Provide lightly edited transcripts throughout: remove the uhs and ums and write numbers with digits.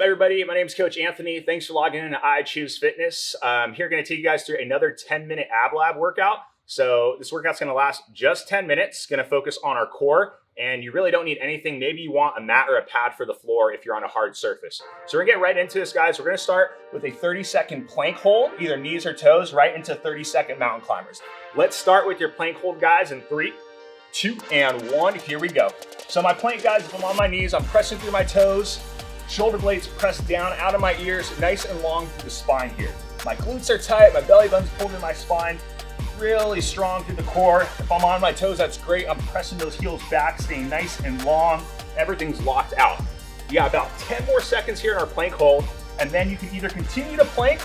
everybody, my name is Coach Anthony. Thanks for logging in to Chuze Fitness. I'm here going to take you guys through another 10-minute ab lab workout. So this workout's going to last just 10 minutes, going to focus on our core, and you really don't need anything. Maybe you want a mat or a pad for the floor if you're on a hard surface. So we're going to get right into this, guys. We're going to start with a 30-second plank hold, either knees or toes, right into 30-second mountain climbers. Let's start with your plank hold, guys, in 3, 2, and 1. Here we go. So my plank, guys, if I'm on my knees, I'm pressing through my toes. Shoulder blades pressed down out of my ears, nice and long through the spine here. My glutes are tight, my belly button's pulled in my spine, really strong through the core. If I'm on my toes, that's great. I'm pressing those heels back, staying nice and long. Everything's locked out. We got about 10 more seconds here in our plank hold, and then you can either continue to plank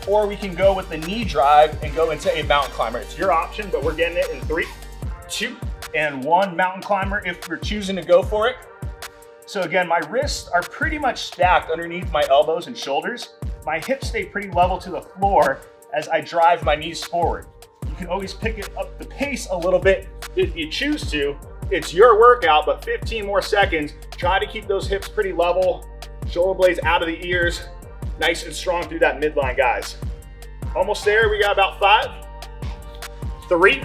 or we can go with the knee drive and go into a mountain climber. It's your option, but we're getting it in 3, 2, and 1 mountain climber if you're choosing to go for it. So again, my wrists are pretty much stacked underneath my elbows and shoulders. My hips stay pretty level to the floor as I drive my knees forward. You can always pick it up the pace a little bit if you choose to. It's your workout, but 15 more seconds. Try to keep those hips pretty level, shoulder blades out of the ears, nice and strong through that midline, guys. Almost there, we got about 5, 3,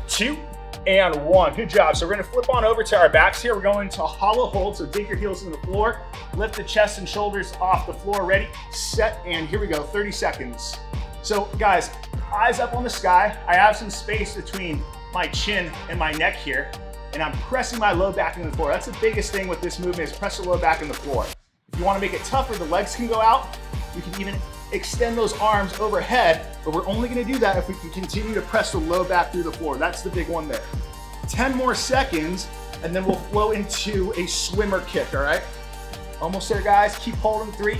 2, and 1. Good job. So we're going to flip on over to our backs here. We're going to hollow hold. So dig your heels in the floor. Lift the chest and shoulders off the floor. Ready, set, and here we go. 30 seconds. So guys, eyes up on the sky. I have some space between my chin and my neck here, and I'm pressing my low back into the floor. That's the biggest thing with this movement, is press the low back in the floor. If you want to make it tougher, the legs can go out. You can even extend those arms overhead, but we're only going to do that if we can continue to press the low back through the floor. That's the big one there. 10 more seconds, and then we'll flow into a swimmer kick, all right? Almost there, guys. Keep holding. 3,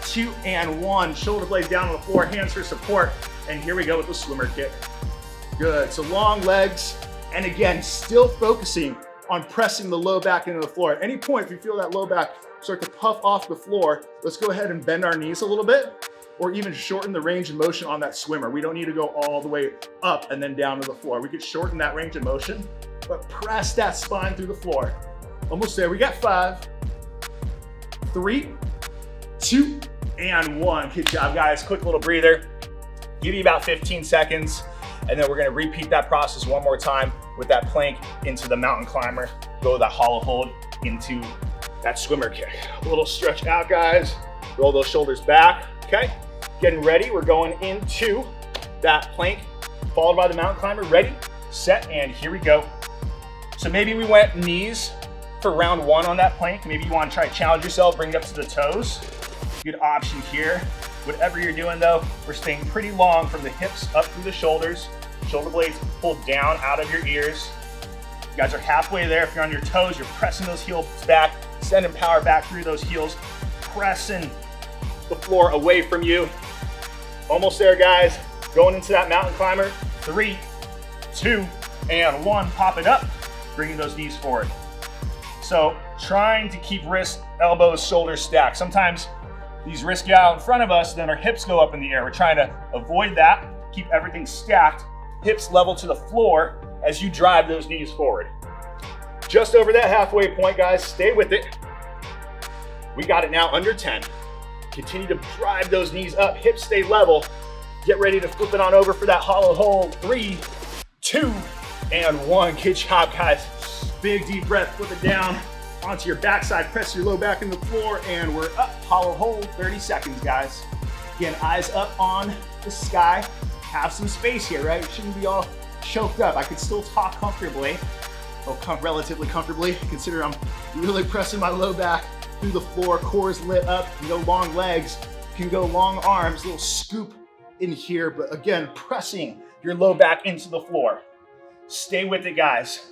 2, and 1. Shoulder blades down on the floor, hands for support, and here we go with the swimmer kick. Good. So long legs, and again, still focusing on pressing the low back into the floor. At any point, if you feel that low back start to puff off the floor, let's go ahead and bend our knees a little bit, or even shorten the range of motion on that swimmer. We don't need to go all the way up and then down to the floor. We could shorten that range of motion, but press that spine through the floor. Almost there. We got 5, 3, 2, and 1. Good job, guys. Quick little breather. Give you about 15 seconds, and then we're gonna repeat that process one more time with that plank into the mountain climber. Go with that hollow hold into that swimmer kick. A little stretch out, guys. Roll those shoulders back, okay? Getting ready, we're going into that plank, followed by the mountain climber. Ready, set, and here we go. So maybe we went knees for round 1 on that plank. Maybe you want to try to challenge yourself, bring it up to the toes. Good option here. Whatever you're doing though, we're staying pretty long from the hips up through the shoulders. Shoulder blades pulled down out of your ears. You guys are halfway there. If you're on your toes, you're pressing those heels back, sending power back through those heels, pressing the floor away from you. Almost there, guys. Going into that mountain climber. 3, 2, and 1. Pop it up, bringing those knees forward. So trying to keep wrists, elbows, shoulders stacked. Sometimes these wrists get out in front of us, then our hips go up in the air. We're trying to avoid that, keep everything stacked, hips level to the floor as you drive those knees forward. Just over that halfway point, guys. Stay with it. We got it now under 10. Continue to drive those knees up, hips stay level. Get ready to flip it on over for that hollow hold. 3, 2, and 1. Good job, guys. Big deep breath, flip it down onto your backside, press your low back in the floor, and we're up. Hollow hold, 30 seconds, guys. Again, eyes up on the sky. Have some space here, right? You shouldn't be all choked up. I could still talk comfortably, or relatively comfortably. Consider I'm really pressing my low back through the floor, core's lit up. You can go long legs, you can go long arms, a little scoop in here, but again, pressing your low back into the floor. Stay with it, guys.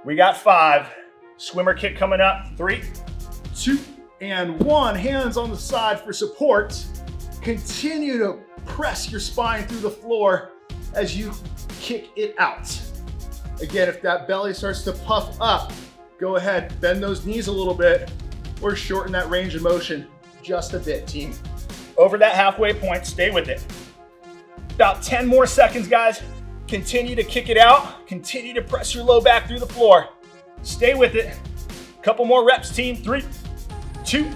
We got 5. Swimmer kick coming up. 3, 2, and 1. Hands on the side for support. Continue to press your spine through the floor as you kick it out. Again, if that belly starts to puff up, go ahead, bend those knees a little bit, or shorten that range of motion just a bit, team. Over that halfway point, stay with it. About 10 more seconds, guys. Continue to kick it out. Continue to press your low back through the floor. Stay with it. Couple more reps, team. 3, 2,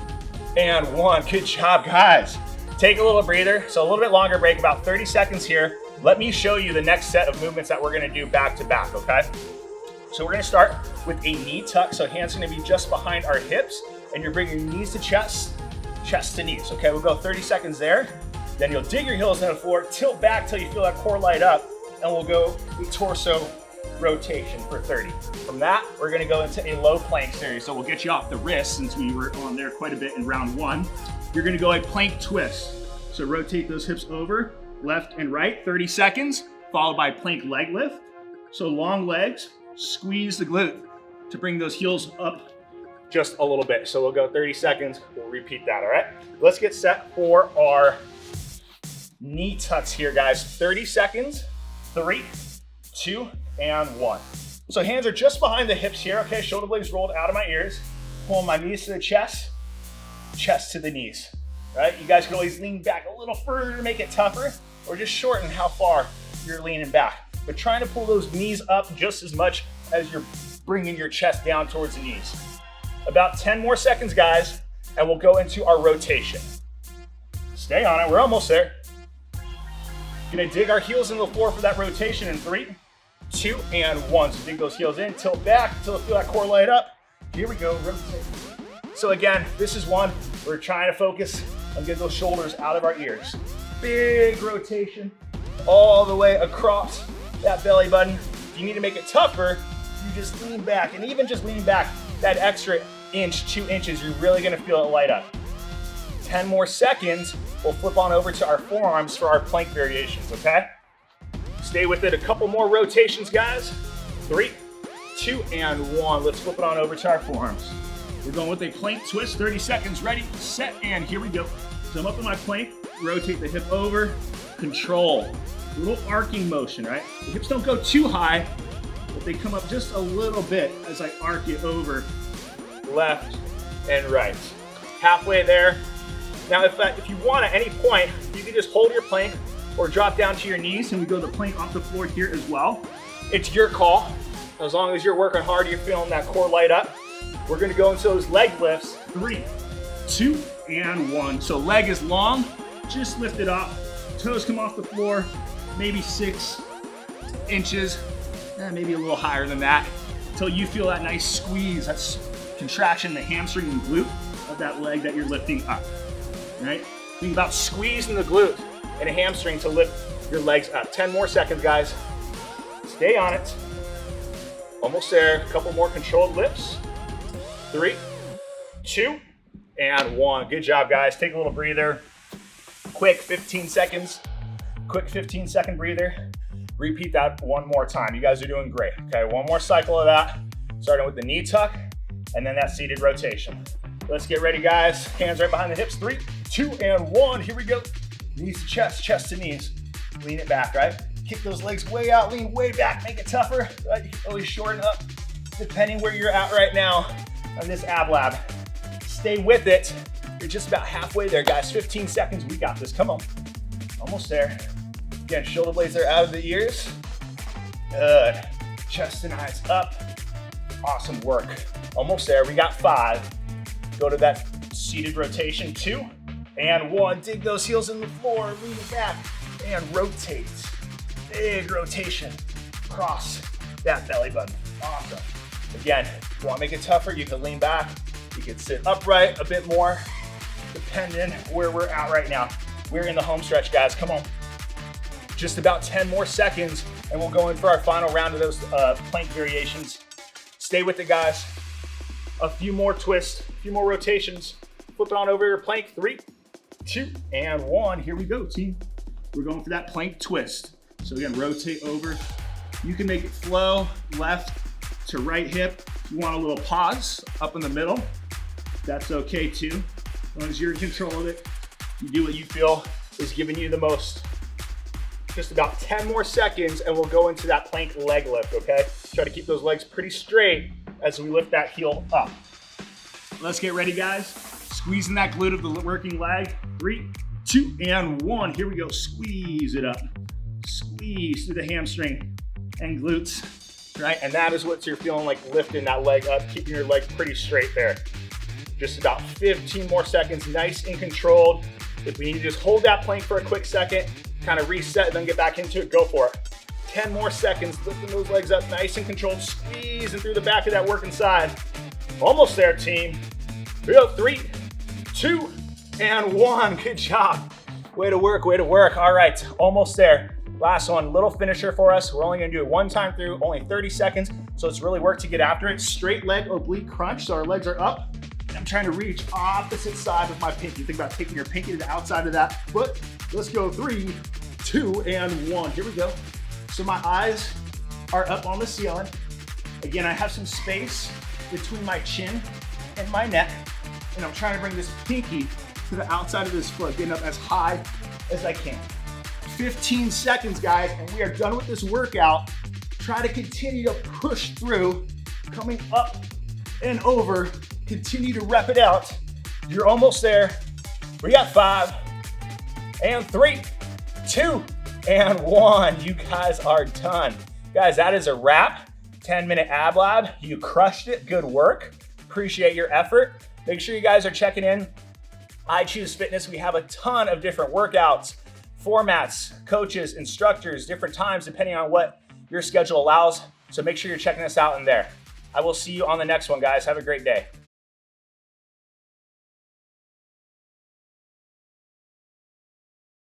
and 1. Good job, guys. Take a little breather. So a little bit longer break, about 30 seconds here. Let me show you the next set of movements that we're gonna do back to back, okay? So we're gonna start with a knee tuck. So hands are gonna be just behind our hips, and you're bringing your knees to chest, chest to knees, okay? We'll go 30 seconds there. Then you'll dig your heels into the floor, tilt back till you feel that core light up, and we'll go the torso rotation for 30. From that, we're gonna go into a low plank series. So we'll get you off the wrist since we were on there quite a bit in round 1. You're gonna go a plank twist. So rotate those hips over, left and right, 30 seconds, followed by plank leg lift. So long legs, squeeze the glute to bring those heels up just a little bit. So we'll go 30 seconds, we'll repeat that, all right? Let's get set for our knee tucks here, guys. 30 seconds, 3, 2, and 1. So hands are just behind the hips here, okay? Shoulder blades rolled out of my ears. Pulling my knees to the chest, chest to the knees, right? You guys can always lean back a little further to make it tougher, or just shorten how far you're leaning back. But trying to pull those knees up just as much as you're bringing your chest down towards the knees. About 10 more seconds, guys, and we'll go into our rotation. Stay on it, we're almost there. Gonna dig our heels into the floor for that rotation in 3, 2, and 1. So dig those heels in, tilt back until you feel that core light up. Here we go, rotate. So again, this is one we're trying to focus on getting those shoulders out of our ears. Big rotation all the way across that belly button. If you need to make it tougher, you just lean back, and even just leaning back that extra inch, 2 inches, you're really gonna feel it light up. 10 more seconds, we'll flip on over to our forearms for our plank variations, okay? Stay with it, a couple more rotations, guys. 3, 2, and 1. Let's flip it on over to our forearms. We're going with a plank twist, 30 seconds, ready, set, and here we go. So I'm up in my plank, rotate the hip over, control. A little arcing motion, right? The hips don't go too high, but they come up just a little bit as I arc it over, left and right. Halfway there. Now, if you want at any point, you can just hold your plank or drop down to your knees, and we go the plank off the floor here as well. It's your call. As long as you're working hard, you're feeling that core light up. We're gonna go into those leg lifts. 3, 2, and 1. So leg is long, just lift it up. Toes come off the floor, maybe 6 inches, maybe a little higher than that, until you feel that nice squeeze, that's contraction in the hamstring and glute of that leg that you're lifting up, right? Think about squeezing the glute and a hamstring to lift your legs up. 10 more seconds, guys. Stay on it. Almost there, a couple more controlled lifts. 3, 2, and 1. Good job, guys. Take a little breather. Quick 15 seconds. Quick 15-second breather. Repeat that one more time. You guys are doing great. Okay, one more cycle of that. Starting with the knee tuck and then that seated rotation. Let's get ready, guys. Hands right behind the hips. 3, 2, and 1. Here we go. Knees to chest, chest to knees. Lean it back, right? Kick those legs way out, lean way back, make it tougher. Right? You can always shorten up depending where you're at right now on this ab lab. Stay with it. You're just about halfway there, guys. 15 seconds, we got this. Come on. Almost there. Again, shoulder blades are out of the ears. Good. Chest and eyes up. Awesome work. Almost there, we got 5. Go to that seated rotation, 2, and 1. Dig those heels in the floor, lean it back, and rotate. Big rotation across that belly button. Awesome. Again, if you want to make it tougher, you can lean back. You can sit upright a bit more, depending where we're at right now. We're in the home stretch, guys. Come on. Just about 10 more seconds, and we'll go in for our final round of those plank variations. Stay with it, guys. A few more twists, a few more rotations. Flip it on over your plank. 3, 2, and 1. Here we go, team. We're going for that plank twist. So again, rotate over. You can make it flow left to right hip. If you want a little pause up in the middle, that's okay too. As long as you're in control of it, you do what you feel is giving you the most. Just about 10 more seconds and we'll go into that plank leg lift, okay? Try to keep those legs pretty straight as we lift that heel up. Let's get ready, guys. Squeezing that glute of the working leg. 3, 2, and 1. Here we go. Squeeze it up. Squeeze through the hamstring and glutes, right? And that is what you're feeling like lifting that leg up, keeping your leg pretty straight there. Just about 15 more seconds, nice and controlled. If we need to just hold that plank for a quick second, kind of reset and then get back into it, go for it. 10 more seconds, lifting those legs up nice and controlled, squeezing through the back of that working side. Almost there, team. We go, 3, 2, and 1. Good job. Way to work, way to work. All right, almost there. Last one, little finisher for us. We're only gonna do it one time through, only 30 seconds. So it's really work to get after it. Straight leg oblique crunch, so our legs are up. And I'm trying to reach opposite side with my pinky. Think about taking your pinky to the outside of that foot. Let's go, 3, 2, and 1. Here we go. So my eyes are up on the ceiling. Again, I have some space between my chin and my neck. And I'm trying to bring this pinky to the outside of this foot, getting up as high as I can. 15 seconds, guys, and we are done with this workout. Try to continue to push through, coming up and over. Continue to rep it out. You're almost there. We got 5, and 3, 2, and 1. You guys are done. Guys, that is a wrap. 10-minute ab lab. You crushed it. Good work. Appreciate your effort. Make sure you guys are checking in. I Choose Fitness. We have a ton of different workouts, formats, coaches, instructors, different times depending on what your schedule allows. So make sure you're checking us out in there. I will see you on the next one, guys. Have a great day.